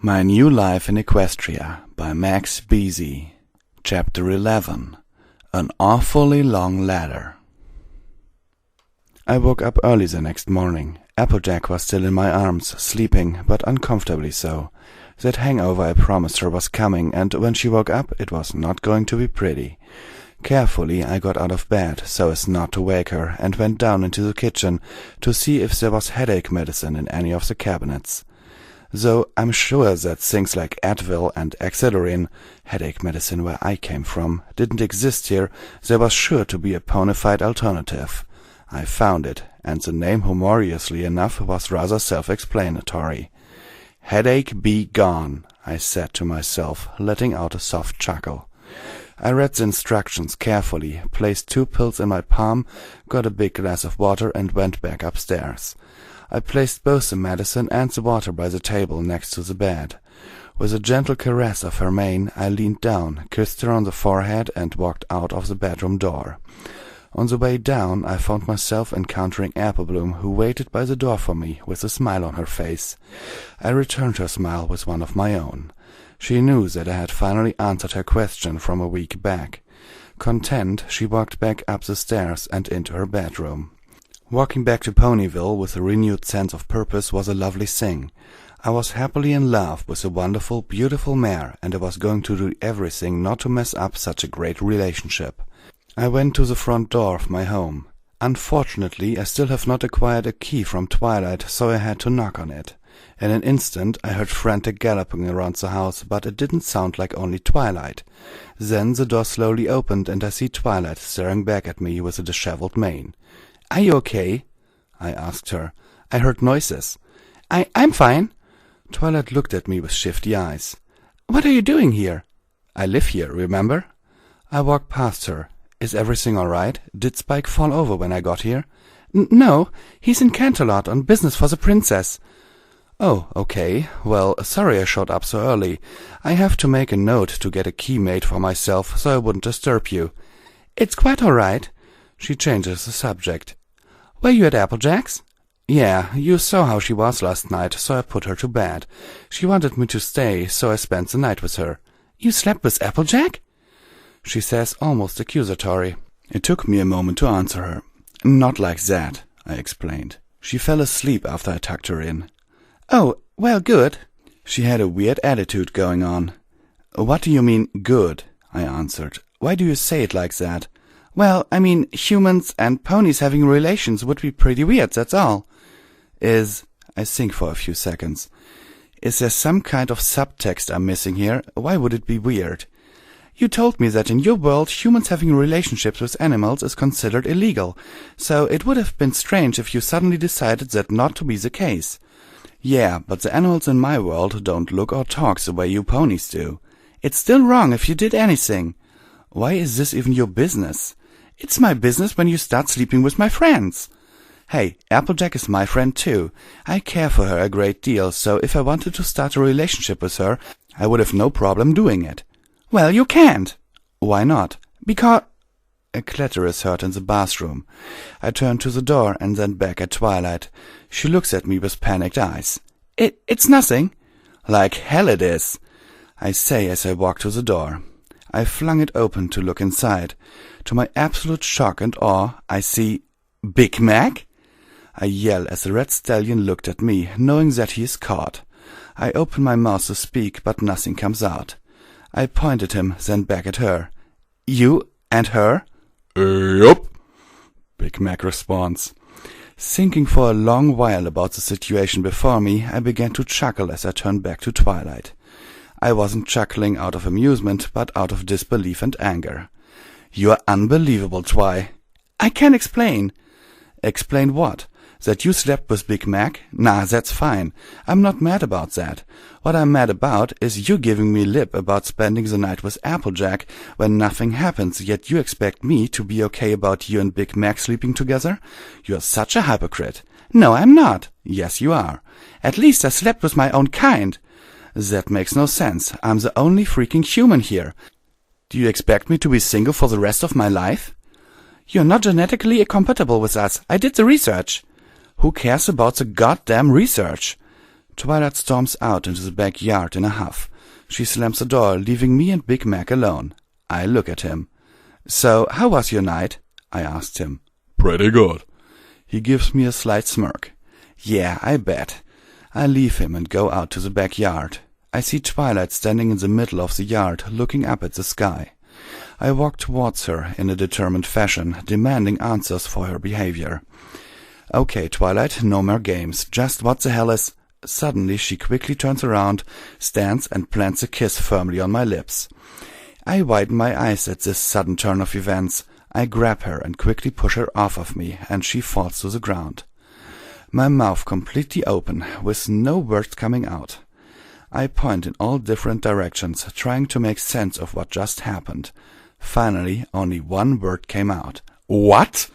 My New Life in Equestria by MaxBeezy. Chapter 11. An Awfully Long Ladder. I woke up early the next morning. Applejack was still in my arms, sleeping, but uncomfortably so. That hangover I promised her was coming, and when she woke up it was not going to be pretty. Carefully I got out of bed, so as not to wake her, and went down into the kitchen to see if there was headache medicine in any of the cabinets. Though I'm sure that things like Advil and Excedrin, headache medicine where I came from, didn't exist here, there was sure to be a ponified alternative. I found it, and the name, humorously enough, was rather self-explanatory. "Headache be gone," I said to myself, letting out a soft chuckle. I read the instructions carefully, placed 2 pills in my palm, got a big glass of water, and went back upstairs. I placed both the medicine and the water by the table next to the bed. With a gentle caress of her mane, I leaned down, kissed her on the forehead, and walked out of the bedroom door. On the way down, I found myself encountering Applebloom, who waited by the door for me, with a smile on her face. I returned her smile with one of my own. She knew that I had finally answered her question from a week back. Content, she walked back up the stairs and into her bedroom. Walking back to Ponyville with a renewed sense of purpose was a lovely thing. I was happily in love with a wonderful, beautiful mare, and I was going to do everything not to mess up such a great relationship. I went to the front door of my home. Unfortunately, I still have not acquired a key from Twilight, so I had to knock on it. In an instant, I heard frantic galloping around the house, but it didn't sound like only Twilight. Then the door slowly opened, and I see Twilight staring back at me with a disheveled mane. "Are you okay?" I asked her. "I heard noises." I'm fine." Twilight looked at me with shifty eyes. "What are you doing here?" "I live here, remember?" I walked past her. "Is everything all right? Did Spike fall over when I got here?" No, he's in Canterlot on business for the princess." "Oh, okay. Well, sorry I showed up so early. I have to make a note to get a key made for myself, so I wouldn't disturb you." "It's quite all right." She changes the subject. "Were you at Applejack's?" "Yeah, you saw how she was last night, so I put her to bed. She wanted me to stay, so I spent the night with her." "You slept with Applejack?" She says, almost accusatory. It took me a moment to answer her. "Not like that," I explained. "She fell asleep after I tucked her in." "Oh, well, good." She had a weird attitude going on. "What do you mean, good?" I answered. "Why do you say it like that?" "Well, I mean, humans and ponies having relations would be pretty weird, that's all." I think for a few seconds. "Is there some kind of subtext I'm missing here? Why would it be weird?" "You told me that in your world humans having relationships with animals is considered illegal, so it would have been strange if you suddenly decided that not to be the case." "Yeah, but the animals in my world don't look or talk the way you ponies do." "It's still wrong if you did anything." "Why is this even your business?" "It's my business when you start sleeping with my friends." "Hey, Applejack is my friend too. I care for her a great deal, so if I wanted to start a relationship with her, I would have no problem doing it." "Well, you can't." "Why not?" "Because—" A clatter is heard in the bathroom. I turn to the door and then back at Twilight. She looks at me with panicked eyes. It's nothing." "Like hell it is," I say as I walk to the door. I flung it open to look inside. To my absolute shock and awe, I see Big Mac? I yell as the red stallion looked at me, knowing that he is caught. I open my mouth to speak, but nothing comes out. I point at him, then back at her. "You and her?" Yup, Big Mac responds. Thinking for a long while about the situation before me, I began to chuckle as I turned back to Twilight. I wasn't chuckling out of amusement, but out of disbelief and anger. "You're unbelievable, Twi." "I can explain." "Explain what? That you slept with Big Mac? Nah, that's fine. I'm not mad about that. What I'm mad about is you giving me lip about spending the night with Applejack when nothing happens, yet you expect me to be okay about you and Big Mac sleeping together? You're such a hypocrite." "No, I'm not." "Yes, you are." "At least I slept with my own kind." "That makes no sense. I'm the only freaking human here. Do you expect me to be single for the rest of my life?" "You're not genetically compatible with us. I did the research." "Who cares about the goddamn research?" Twilight storms out into the backyard in a huff. She slams the door, leaving me and Big Mac alone. I look at him. "So, how was your night?" I asked him. "Pretty good." He gives me a slight smirk. "Yeah, I bet." I leave him and go out to the backyard. I see Twilight standing in the middle of the yard, looking up at the sky. I walk towards her in a determined fashion, demanding answers for her behavior. "Okay, Twilight, no more games. Just what the hell is—" Suddenly she quickly turns around, stands and plants a kiss firmly on my lips. I widen my eyes at this sudden turn of events. I grab her and quickly push her off of me, and she falls to the ground. My mouth completely open, with no words coming out. I point in all different directions, trying to make sense of what just happened. Finally, only one word came out. "What?"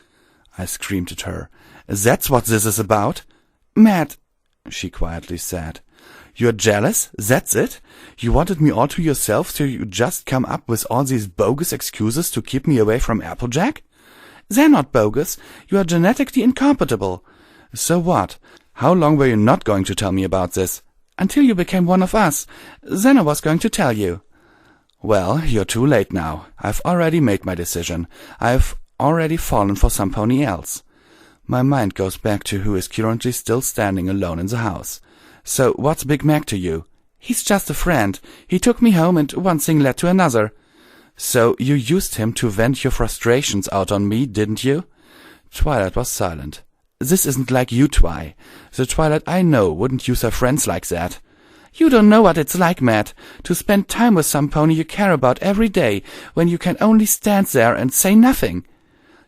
I screamed at her. "That's what this is about?" "Matt," she quietly said. "You're jealous? That's it? You wanted me all to yourself, so you just come up with all these bogus excuses to keep me away from Applejack?" "They're not bogus. You are genetically incompatible." "So what? How long were you not going to tell me about this?" "Until you became one of us. Then I was going to tell you." "Well, you're too late now. I've already made my decision. I've already fallen for some pony else." My mind goes back to who is currently still standing alone in the house. "So what's Big Mac to you?" "He's just a friend. He took me home and one thing led to another." "So you used him to vent your frustrations out on me, didn't you?" Twilight was silent. "This isn't like you, Twi. The Twilight I know wouldn't use her friends like that." "You don't know what it's like, Matt, to spend time with some pony you care about every day, when you can only stand there and say nothing."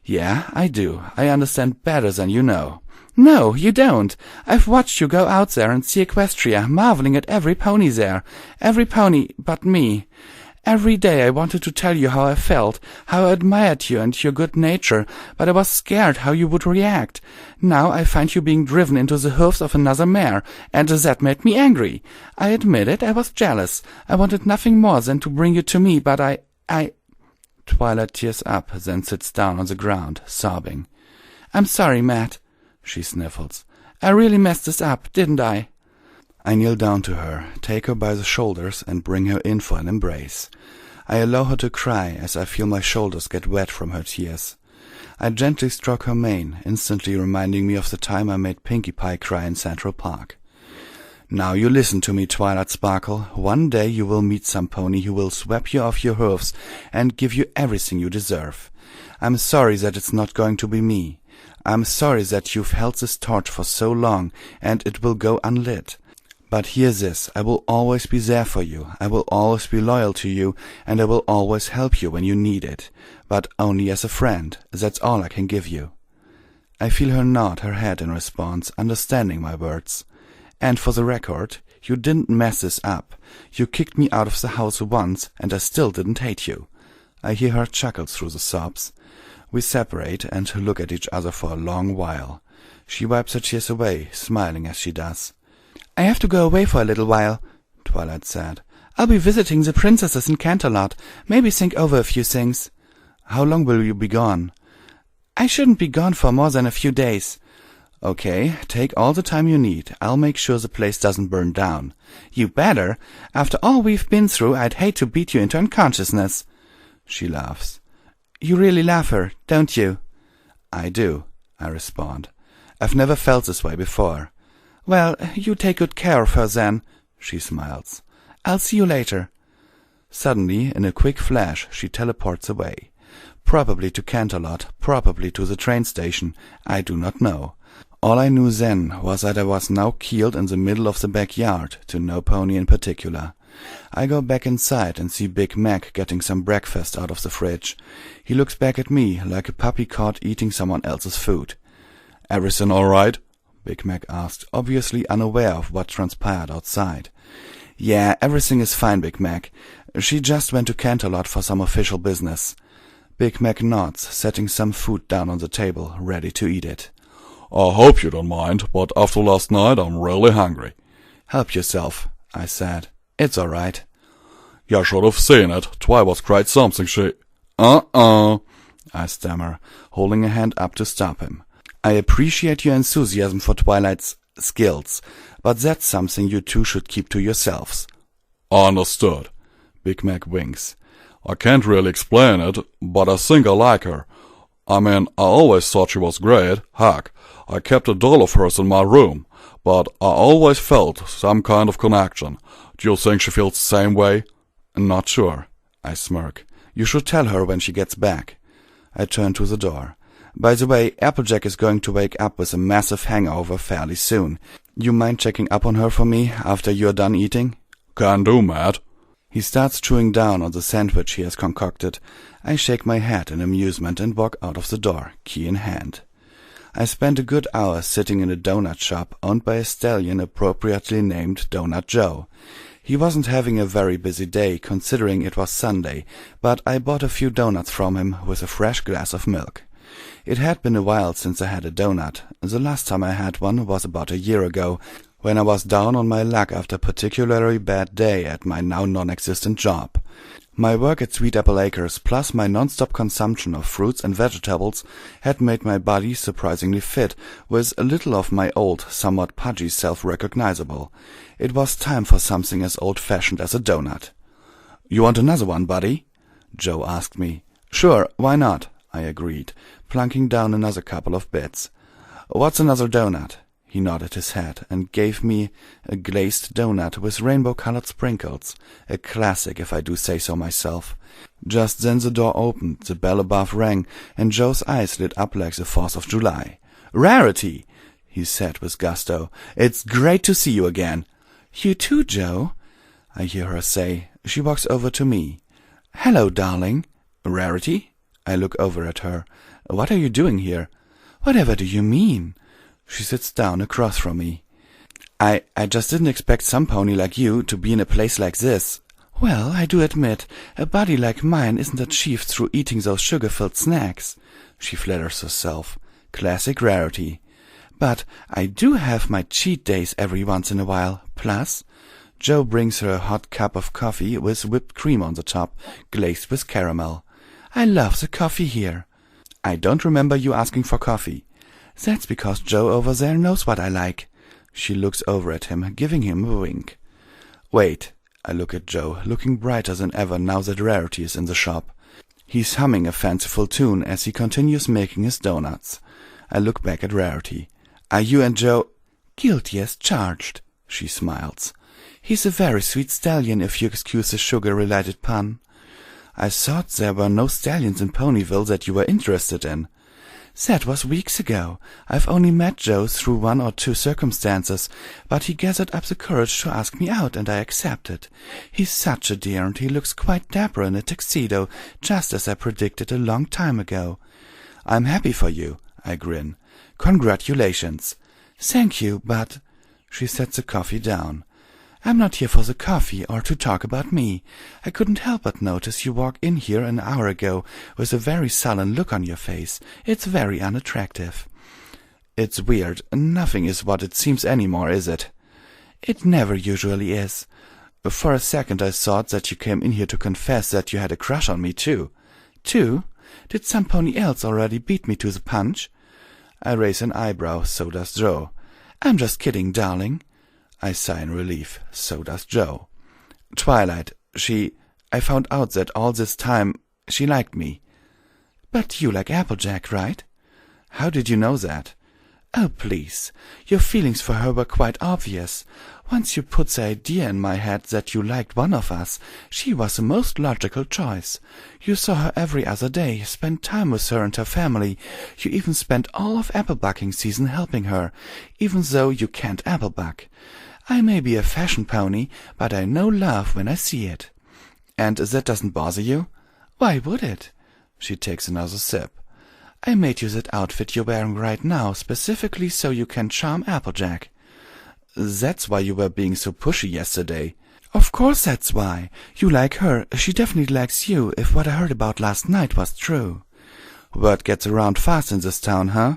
"Yeah, I do. I understand better than you know." "No, you don't. I've watched you go out there and see Equestria, marveling at every pony there. Every pony but me. Every day I wanted to tell you how I felt, how I admired you and your good nature, but I was scared how you would react. Now I find you being driven into the hoofs of another mare, and that made me angry. I admit it, I was jealous. I wanted nothing more than to bring you to me, but I... Twilight tears up, then sits down on the ground, sobbing. "I'm sorry, Matt," she sniffles. "I really messed this up, didn't I?" I kneel down to her, take her by the shoulders, and bring her in for an embrace. I allow her to cry as I feel my shoulders get wet from her tears. I gently stroke her mane, instantly reminding me of the time I made Pinkie Pie cry in Central Park. "Now you listen to me, Twilight Sparkle. One day you will meet some pony who will sweep you off your hoofs and give you everything you deserve. I'm sorry that it's not going to be me. I'm sorry that you've held this torch for so long, and it will go unlit. But hear this, I will always be there for you, I will always be loyal to you, and I will always help you when you need it. But only as a friend, that's all I can give you." I feel her nod her head in response, understanding my words. "And for the record, you didn't mess this up. You kicked me out of the house once, and I still didn't hate you." I hear her chuckle through the sobs. We separate and look at each other for a long while. She wipes her tears away, smiling as she does. "I have to go away for a little while," Twilight said. "I'll be visiting the princesses in Canterlot. Maybe think over a few things." "How long will you be gone?" "I shouldn't be gone for more than a few days." "Okay, take all the time you need. I'll make sure the place doesn't burn down." "You better. After all we've been through, I'd hate to beat you into unconsciousness." She laughs. "You really love her, don't you?" "I do," I respond. "I've never felt this way before." "Well, you take good care of her then," she smiles. "I'll see you later." Suddenly, in a quick flash, she teleports away. Probably to Canterlot, probably to the train station, I do not know. All I knew then was that I was now keeled in the middle of the backyard, to no pony in particular. I go back inside and see Big Mac getting some breakfast out of the fridge. He looks back at me like a puppy caught eating someone else's food. "Everything all right?" Big Mac asked, obviously unaware of what transpired outside. "Yeah, everything is fine, Big Mac. She just went to Canterlot for some official business." Big Mac nods, setting some food down on the table, ready to eat it. "I hope you don't mind, but after last night I'm really hungry." "Help yourself," I said. "It's all right." "You should have seen it. Twi was quite something, she—" I stammer, holding a hand up to stop him. "I appreciate your enthusiasm for Twilight's skills, but that's something you two should keep to yourselves." "Understood." Big Mac winks. "I can't really explain it, but I think I like her. I mean, I always thought she was great. Heck, I kept a doll of hers in my room, but I always felt some kind of connection. Do you think she feels the same way?" "Not sure," I smirk. "You should tell her when she gets back." I turn to the door. "By the way, Applejack is going to wake up with a massive hangover fairly soon. You mind checking up on her for me after you're done eating?" "Can do, Matt." He starts chewing down on the sandwich he has concocted. I shake my head in amusement and walk out of the door, key in hand. I spent a good hour sitting in a donut shop owned by a stallion appropriately named Donut Joe. He wasn't having a very busy day, considering it was Sunday, but I bought a few donuts from him with a fresh glass of milk. It had been a while since I had a donut. The last time I had one was about a year ago, when I was down on my luck after a particularly bad day at my now non-existent job. My work at Sweet Apple Acres, plus my non-stop consumption of fruits and vegetables, had made my body surprisingly fit, with a little of my old, somewhat pudgy self recognizable. It was time for something as old-fashioned as a donut. "You want another one, buddy?" Joe asked me. "Sure, why not?" I agreed, plunking down another couple of bits. "What's another donut?" He nodded his head and gave me a glazed donut with rainbow-colored sprinkles, a classic if I do say so myself. Just then the door opened, the bell above rang, and Joe's eyes lit up like the 4th of July. "Rarity!" he said with gusto. "It's great to see you again." "You too, Joe," I hear her say. She walks over to me. "Hello, darling." "Rarity?" I look over at her. "What are you doing here?" "Whatever do you mean?" She sits down across from me. I just didn't expect some pony like you to be in a place like this." "Well, I do admit, a body like mine isn't achieved through eating those sugar-filled snacks," she flatters herself. Classic Rarity. "But I do have my cheat days every once in a while. Plus," Joe brings her a hot cup of coffee with whipped cream on the top, glazed with caramel. "I love the coffee here." "I don't remember you asking for coffee." "That's because Joe over there knows what I like." She looks over at him, giving him a wink. "Wait." I look at Joe, looking brighter than ever now that Rarity is in the shop. He's humming a fanciful tune as he continues making his donuts. I look back at Rarity. "Are you and Joe—" "Guilty as charged," she smiles. "He's a very sweet stallion, if you excuse the sugar-related pun." "I thought there were no stallions in Ponyville that you were interested in." "That was weeks ago. I've only met Joe through 1 or 2 circumstances, but he gathered up the courage to ask me out, and I accepted. He's such a dear, and he looks quite dapper in a tuxedo, just as I predicted a long time ago." "I'm happy for you," I grin. "Congratulations." "Thank you, but—" She sets the coffee down. "I'm not here for the coffee or to talk about me. I couldn't help but notice you walked in here an hour ago with a very sullen look on your face. It's very unattractive." "It's weird. Nothing is what it seems anymore, is it?" "It never usually is. For a second I thought that you came in here to confess that you had a crush on me, too." "Too? Did some pony else already beat me to the punch?" I raise an eyebrow, so does Joe. "I'm just kidding, darling." I sigh in relief. So does Joe. "Twilight, I found out that all this time she liked me." "But you like Applejack, right?" "How did you know that?" "Oh, please. Your feelings for her were quite obvious. Once you put the idea in my head that you liked one of us, she was the most logical choice. You saw her every other day, spent time with her and her family. You even spent all of apple-bucking season helping her, even though you can't apple-buck. I may be a fashion pony, but I know love when I see it." "And that doesn't bother you?" "Why would it?" She takes another sip. "I made you that outfit you're wearing right now, specifically so you can charm Applejack." "That's why you were being so pushy yesterday." "Of course that's why. You like her. She definitely likes you, if what I heard about last night was true." "Word gets around fast in this town, huh?"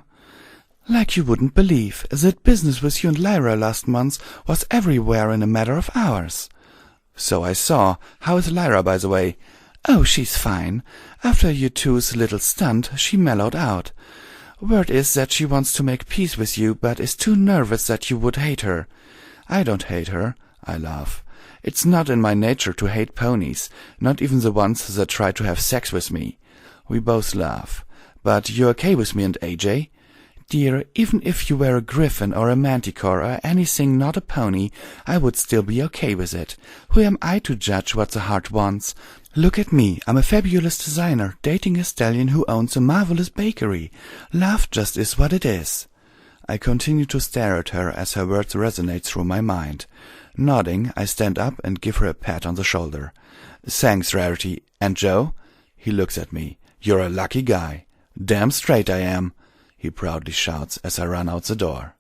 "Like you wouldn't believe. That business with you and Lyra last month was everywhere in a matter of hours." "So I saw. How is Lyra, by the way?" "Oh, she's fine. After you two's little stunt, she mellowed out. Word is that she wants to make peace with you, but is too nervous that you would hate her. I don't hate her, I laugh. It's not in my nature to hate ponies, not even the ones that try to have sex with me. We both laugh. But you're okay with me and AJ? Dear, even if you were a griffin or a manticore or anything not a pony, I would still be okay with it. Who am I to judge what the heart wants? Look at me, I'm a fabulous designer, dating a stallion who owns a marvelous bakery. Love just is what it is. I continue to stare at her as her words resonate through my mind. Nodding, I stand up and give her a pat on the shoulder. Thanks, Rarity. And Joe? He looks at me. You're a lucky guy. Damn straight I am, he proudly shouts as I run out the door.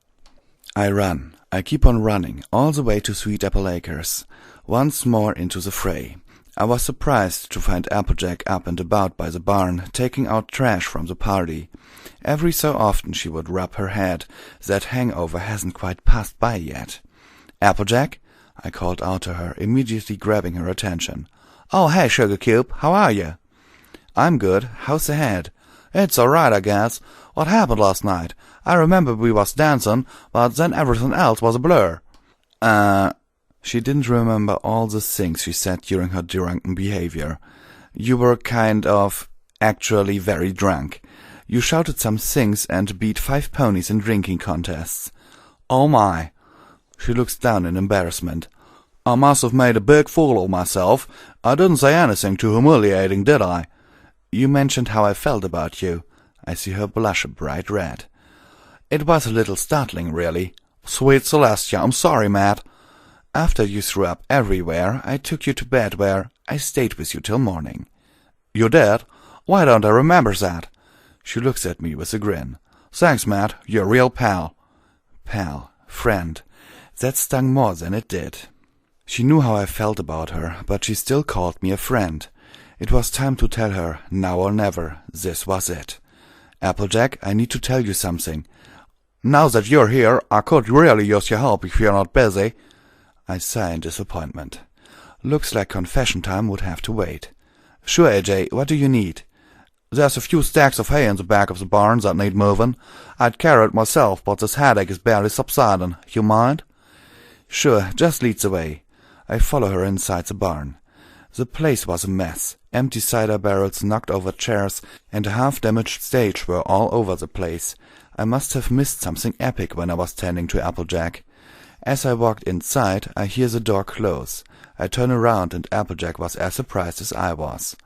I run. I keep on running, all the way to Sweet Apple Acres. Once more into the fray. I was surprised to find Applejack up and about by the barn, taking out trash from the party. Every so often she would rub her head. That hangover hasn't quite passed by yet. Applejack? I called out to her, immediately grabbing her attention. Oh, hey, Sugar Cube, how are you? I'm good. How's the head? It's all right, I guess. What happened last night? I remember we was dancing, but then everything else was a blur. She didn't remember all the things she said during her drunken behavior. You were kind of actually very drunk. You shouted some things and beat 5 ponies in drinking contests. Oh my. She looks down in embarrassment. I must have made a big fool of myself. I didn't say anything too humiliating, did I? You mentioned how I felt about you. I see her blush a bright red. It was a little startling, really. Sweet Celestia, I'm sorry, Matt. After you threw up everywhere, I took you to bed where I stayed with you till morning. You did? Why don't I remember that? She looks at me with a grin. Thanks, Matt. You're a real pal. Pal. Friend. That stung more than it did. She knew how I felt about her, but she still called me a friend. It was time to tell her, now or never, this was it. Applejack, I need to tell you something. Now that you're here, I could really use your help if you're not busy. I sigh in disappointment. Looks like confession time would have to wait. Sure, AJ, what do you need? There's a few stacks of hay in the back of the barn that need moving. I'd carry it myself, but this headache is barely subsiding. You mind? Sure, just lead the way. I follow her inside the barn. The place was a mess. Empty cider barrels, knocked over chairs, and a half-damaged stage were all over the place. I must have missed something epic when I was tending to Applejack. As I walked inside, I hear the door close. I turn around, and Applejack was as surprised as I was.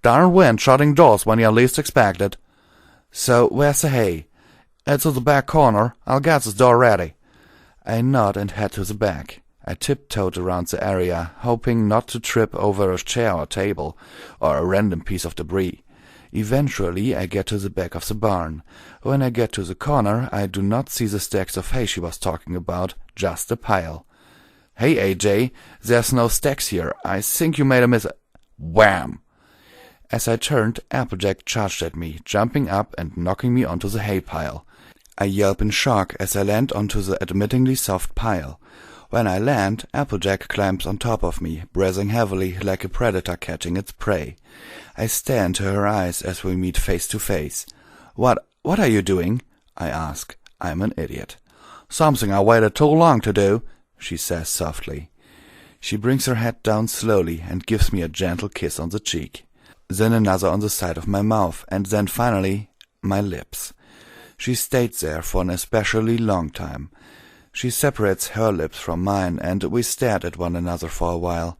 Darn wind shutting doors when you least expect it. So, where's the hay? It's in the back corner. I'll get this door ready. I nod and head to the back. I tiptoed around the area, hoping not to trip over a chair or table, or a random piece of debris. Eventually, I get to the back of the barn. When I get to the corner, I do not see the stacks of hay she was talking about, just a pile. Hey, AJ, there's no stacks here. I think you made a Wham! As I turned, Applejack charged at me, jumping up and knocking me onto the hay pile. I yelp in shock as I land onto the admittingly soft pile. When I land, Applejack climbs on top of me, breathing heavily like a predator catching its prey. I stare into her eyes as we meet face to face. What are you doing? I ask. I'm an idiot. Something I waited too long to do, she says softly. She brings her head down slowly and gives me a gentle kiss on the cheek. Then another on the side of my mouth, and then finally my lips. She stayed there for an especially long time. She separates her lips from mine, and we stared at one another for a while.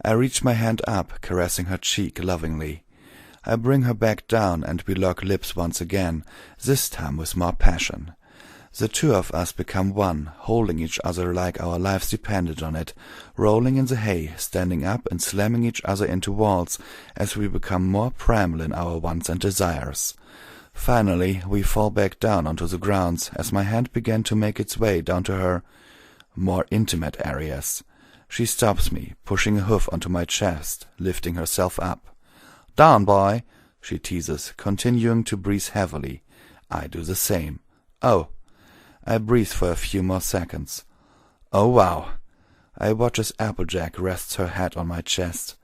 I reach my hand up, caressing her cheek lovingly. I bring her back down, and we lock lips once again, this time with more passion. The two of us become one, holding each other like our lives depended on it, rolling in the hay, standing up and slamming each other into walls as we become more primal in our wants and desires. Finally, we fall back down onto the grounds as my hand began to make its way down to her more intimate areas. She stops me, pushing a hoof onto my chest, lifting herself up. Down, boy, she teases, continuing to breathe heavily. I do the same. Oh. I breathe for a few more seconds. Oh, wow. I watch as Applejack rests her head on my chest.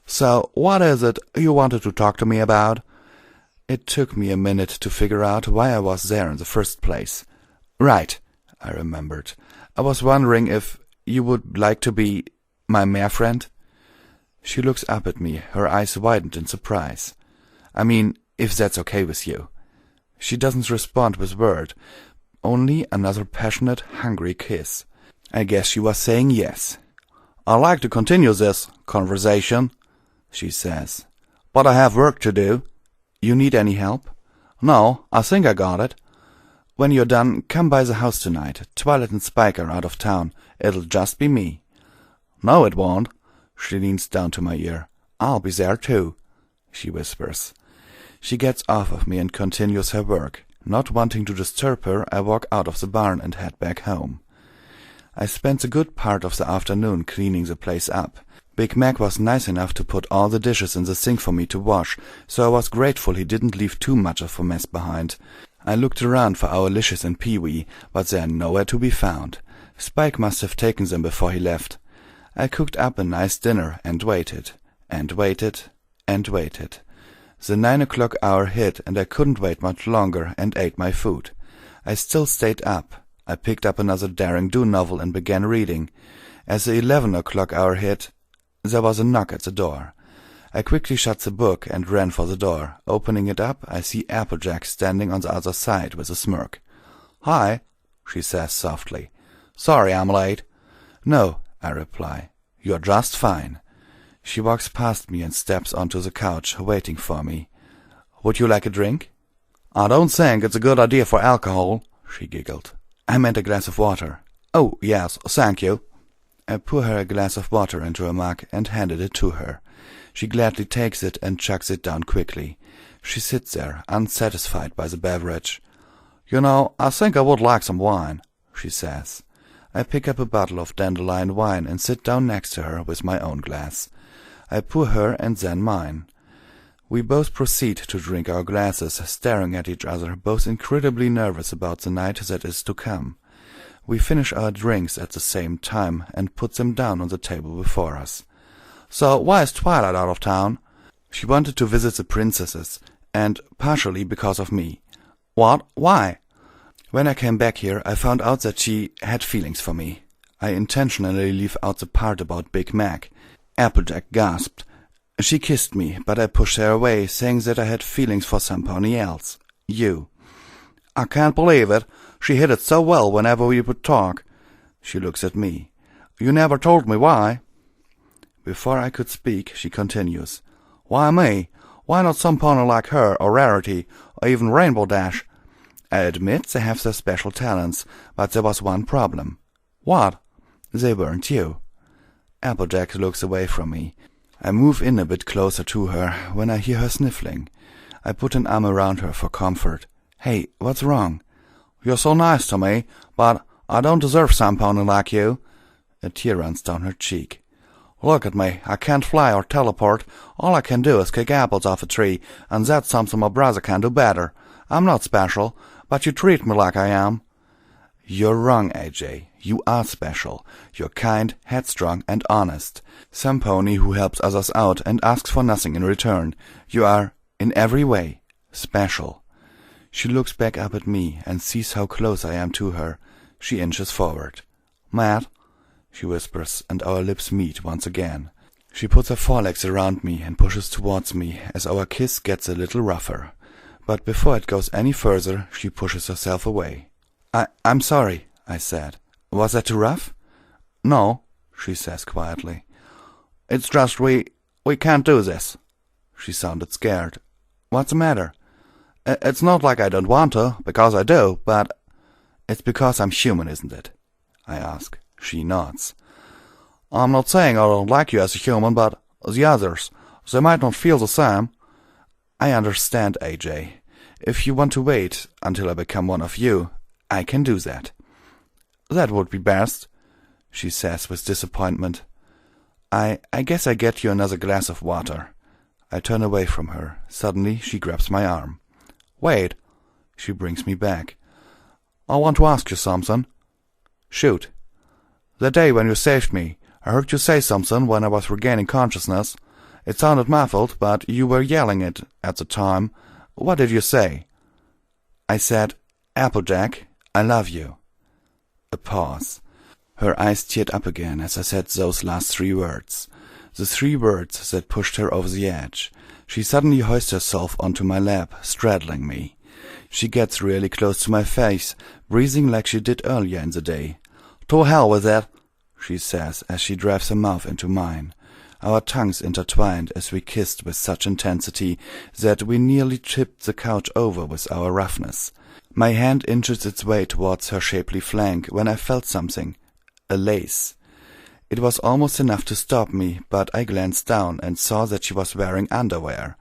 So, what is it you wanted to talk to me about? It took me a minute to figure out why I was there in the first place. Right, I remembered. I was wondering if You would like to be my mare friend? She looks up at me, her eyes widened in surprise. I mean, if that's okay with you. She doesn't respond with word, only another passionate, hungry kiss. I guess she was saying yes. "I'd like to continue this conversation," she says, "but I have work to do." "You need any help?" "No, I think I got it." "When you're done, come by the house tonight. Twilight and Spike are out of town. It'll just be me." "No, it won't." She leans down to my ear. "I'll be there too," she whispers. She gets off of me and continues her work. Not wanting to disturb her, I walk out of the barn and head back home. I spent a good part of the afternoon cleaning the place up. Big Mac was nice enough to put all the dishes in the sink for me to wash, so I was grateful he didn't leave too much of a mess behind. I looked around for our Licious and Pee-wee, but they are nowhere to be found. Spike must have taken them before he left. I cooked up a nice dinner and waited, and waited, and waited. The 9 o'clock hour hit, and I couldn't wait much longer and ate my food. I still stayed up. I picked up another Daring Do novel and began reading. As the 11 o'clock hour hit, there was a knock at the door. I quickly shut the book and ran for the door. Opening it up, I see Applejack standing on the other side with a smirk. "Hi," she says softly. "Sorry I'm late." "No," I reply. "You're just fine." She walks past me and steps onto the couch, waiting for me. "Would you like a drink?" "I don't think it's a good idea for alcohol," she giggled. "I meant a glass of water." "Oh, yes, thank you." I pour her a glass of water into a mug and handed it to her. She gladly takes it and chugs it down quickly. She sits there, unsatisfied by the beverage. "You know, I think I would like some wine," she says. I pick up a bottle of dandelion wine and sit down next to her with my own glass. I pour her and then mine. We both proceed to drink our glasses, staring at each other, both incredibly nervous about the night that is to come. We finish our drinks at the same time and put them down on the table before us. "So why is Twilight out of town?" "She wanted to visit the princesses, and partially because of me." "What? Why?" "When I came back here, I found out that she had feelings for me." I intentionally leave out the part about Big Mac. Applejack gasped. "She kissed me, but I pushed her away, saying that I had feelings for somebody else. You." "I can't believe it. She hid it so well whenever we would talk." She looks at me. "You never told me why." Before I could speak, she continues. "Why me? Why not some pony like her, or Rarity, or even Rainbow Dash?" I admit they have their special talents, but there was one problem. "What?" "They weren't you." Applejack looks away from me. I move in a bit closer to her when I hear her sniffling. I put an arm around her for comfort. "Hey, what's wrong?" "You're so nice to me, but I don't deserve some pony like you." A tear runs down her cheek. "Look at me. I can't fly or teleport. All I can do is kick apples off a tree, and that's something my brother can do better. I'm not special, but you treat me like I am." "You're wrong, AJ. You are special. You're kind, headstrong, and honest. Some pony who helps others out and asks for nothing in return. You are, in every way, special." She looks back up at me and sees how close I am to her. She inches forward. "Matt," she whispers, and our lips meet once again. She puts her forelegs around me and pushes towards me as our kiss gets a little rougher. But before it goes any further, she pushes herself away. I'm sorry," I said. "Was that too rough?" "No," she says quietly. "It's just we can't do this." She sounded scared. "What's the matter?" It's not like I don't want to, because I do, but—" "It's because I'm human, isn't it?" I ask. She nods. "I'm not saying I don't like you as a human, but the others, they might not feel the same." "I understand, AJ. If you want to wait until I become one of you, I can do that." "That would be best," she says with disappointment. I guess I get you another glass of water." I turn away from her. Suddenly she grabs my arm. "Wait." She brings me back. "I want to ask you something." "Shoot." "The day when you saved me, I heard you say something when I was regaining consciousness. It sounded muffled, but you were yelling it at the time. What did you say?" "I said, 'Applejack, I love you.'" A pause. Her eyes teared up again as I said those last 3 words. The 3 words that pushed her over the edge. She suddenly hoists herself onto my lap, straddling me. She gets really close to my face, breathing like she did earlier in the day. "To hell with it," she says as she drives her mouth into mine. Our tongues intertwined as we kissed with such intensity that we nearly tipped the couch over with our roughness. My hand inches its way towards her shapely flank when I felt something. A lace. It was almost enough to stop me, but I glanced down and saw that she was wearing underwear.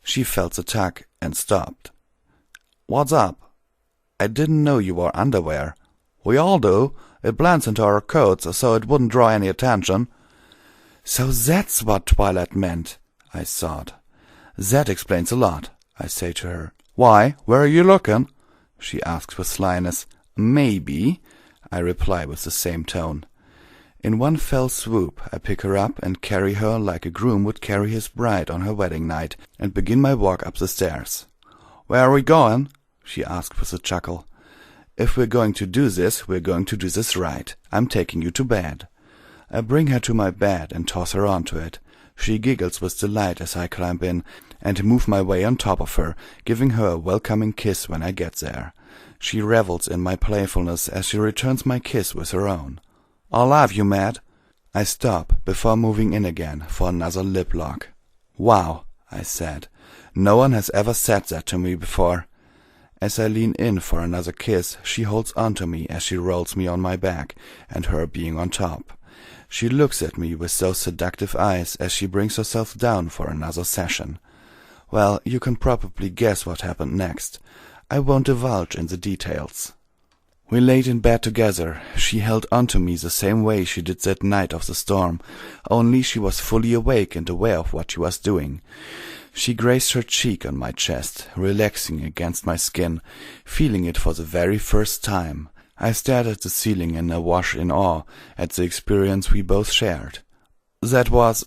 She felt the tug and stopped. "What's up?" "I didn't know you wore underwear." "We all do. It blends into our coats, so it wouldn't draw any attention." "So that's what Twilight meant," I thought. "That explains a lot," I say to her. "Why? Where are you looking?" she asks with slyness. "Maybe," I reply with the same tone. In one fell swoop, I pick her up and carry her like a groom would carry his bride on her wedding night, and begin my walk up the stairs. "Where are we going?" she asks with a chuckle. "If we're going to do this, we're going to do this right. I'm taking you to bed." I bring her to my bed and toss her onto it. She giggles with delight as I climb in and move my way on top of her, giving her a welcoming kiss when I get there. She revels in my playfulness as she returns my kiss with her own. "I love you, Matt." I stop before moving in again for another lip lock. "Wow," I said. "No one has ever said that to me before." As I lean in for another kiss, she holds onto me as she rolls me on my back, and her being on top. She looks at me with those seductive eyes as she brings herself down for another session. Well, you can probably guess what happened next. I won't divulge in the details. We laid in bed together. She held onto me the same way she did that night of the storm, only she was fully awake and aware of what she was doing. She grazed her cheek on my chest, relaxing against my skin, feeling it for the very first time. I stared at the ceiling and awash in awe at the experience we both shared. That was...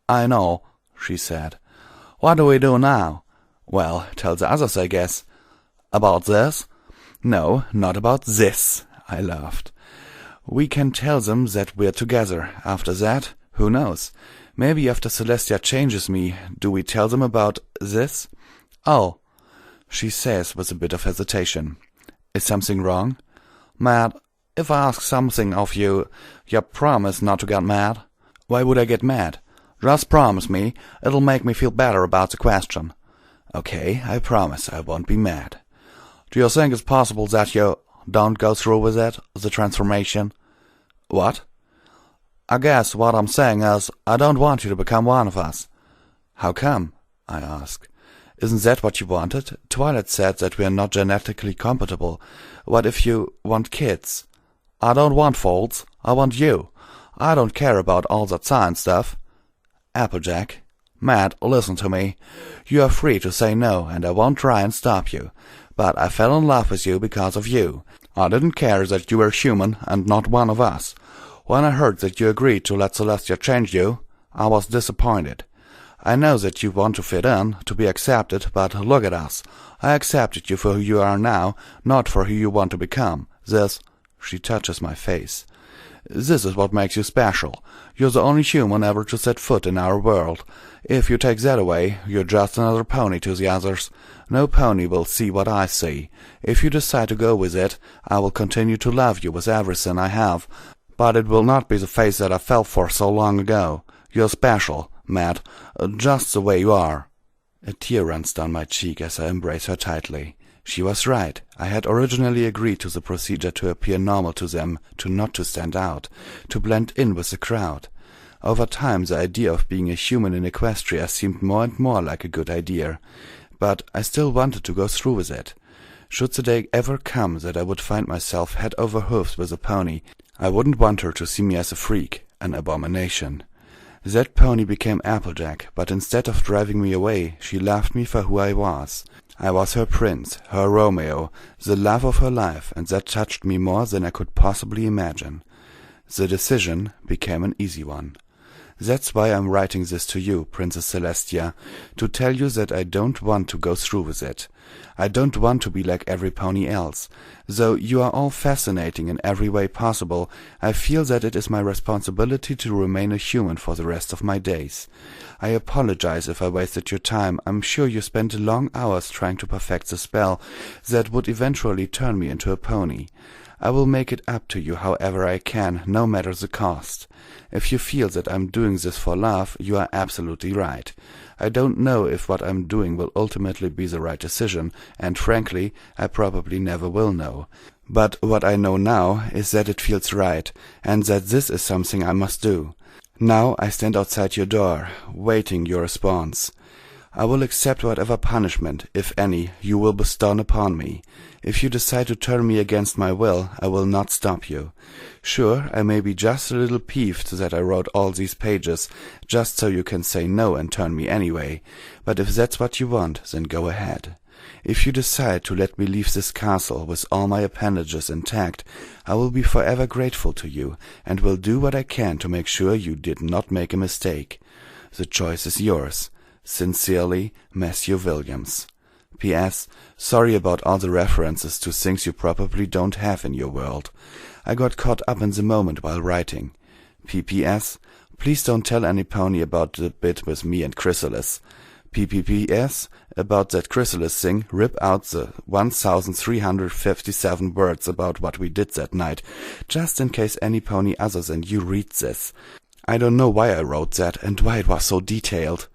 I know, she said. "What do we do now?" "Well, tell the others, I guess." "About this?" "No, not about this," I laughed. "We can tell them that we're together. After that, who knows? Maybe after Celestia changes me, do we tell them about this?" "Oh," she says with a bit of hesitation. "Is something wrong?" "Matt, if I ask something of you, you promise not to get mad?" "Why would I get mad?" "Just promise me. It'll make me feel better about the question." "Okay, I promise I won't be mad." "Do you think it's possible that you don't go through with it, the transformation?" "What?" "I guess what I'm saying is, I don't want you to become one of us." "How come?" I ask. "Isn't that what you wanted? Twilight said that we are not genetically compatible. What if you want kids?" "I don't want folds. I want you. I don't care about all that science stuff." "Applejack." "Matt, listen to me. You are free to say no, and I won't try and stop you. But I fell in love with you because of you. I didn't care that you were human and not one of us. When I heard that you agreed to let Celestia change you, I was disappointed. I know that you want to fit in, to be accepted, but look at us. I accepted you for who you are now, not for who you want to become. This," she touches my face, "this is what makes you special. You're the only human ever to set foot in our world. If you take that away, you're just another pony to the others. No pony will see what I see. If you decide to go with it, I will continue to love you with everything I have, but it will not be the face that I fell for so long ago. You're special, Matt, just the way you are." A tear runs down my cheek as I embrace her tightly. She was right. I had originally agreed to the procedure to appear normal to them, not to stand out, to blend in with the crowd. Over time, the idea of being a human in Equestria seemed more and more like a good idea, but I still wanted to go through with it. Should the day ever come that I would find myself head over hooves with a pony, I wouldn't want her to see me as a freak, an abomination. That pony became Applejack, but instead of driving me away, she loved me for who I was. I was her prince, her Romeo, the love of her life, and that touched me more than I could possibly imagine. The decision became an easy one. That's why I'm writing this to you, Princess Celestia, to tell you that I don't want to go through with it. I don't want to be like every pony else. Though you are all fascinating in every way possible, I feel that it is my responsibility to remain a human for the rest of my days. I apologize if I wasted your time. I'm sure you spent long hours trying to perfect the spell that would eventually turn me into a pony. I will make it up to you however I can, no matter the cost. If you feel that I'm doing this for love, you are absolutely right. I don't know if what I'm doing will ultimately be the right decision, and frankly, I probably never will know. But what I know now is that it feels right, and that this is something I must do. Now I stand outside your door, waiting your response. I will accept whatever punishment, if any, you will bestow upon me. If you decide to turn me against my will, I will not stop you. Sure, I may be just a little peeved that I wrote all these pages, just so you can say no and turn me anyway. But if that's what you want, then go ahead. If you decide to let me leave this castle with all my appendages intact, I will be forever grateful to you, and will do what I can to make sure you did not make a mistake. The choice is yours. Sincerely, Matthew Williams. P.S. Sorry about all the references to things you probably don't have in your world. I got caught up in the moment while writing. P.P.S. Please don't tell any pony about the bit with me and Chrysalis. P.P.P.S. About that Chrysalis thing, rip out the 1,357 words about what we did that night, just in case any pony other than you reads this. I don't know why I wrote that and why it was so detailed.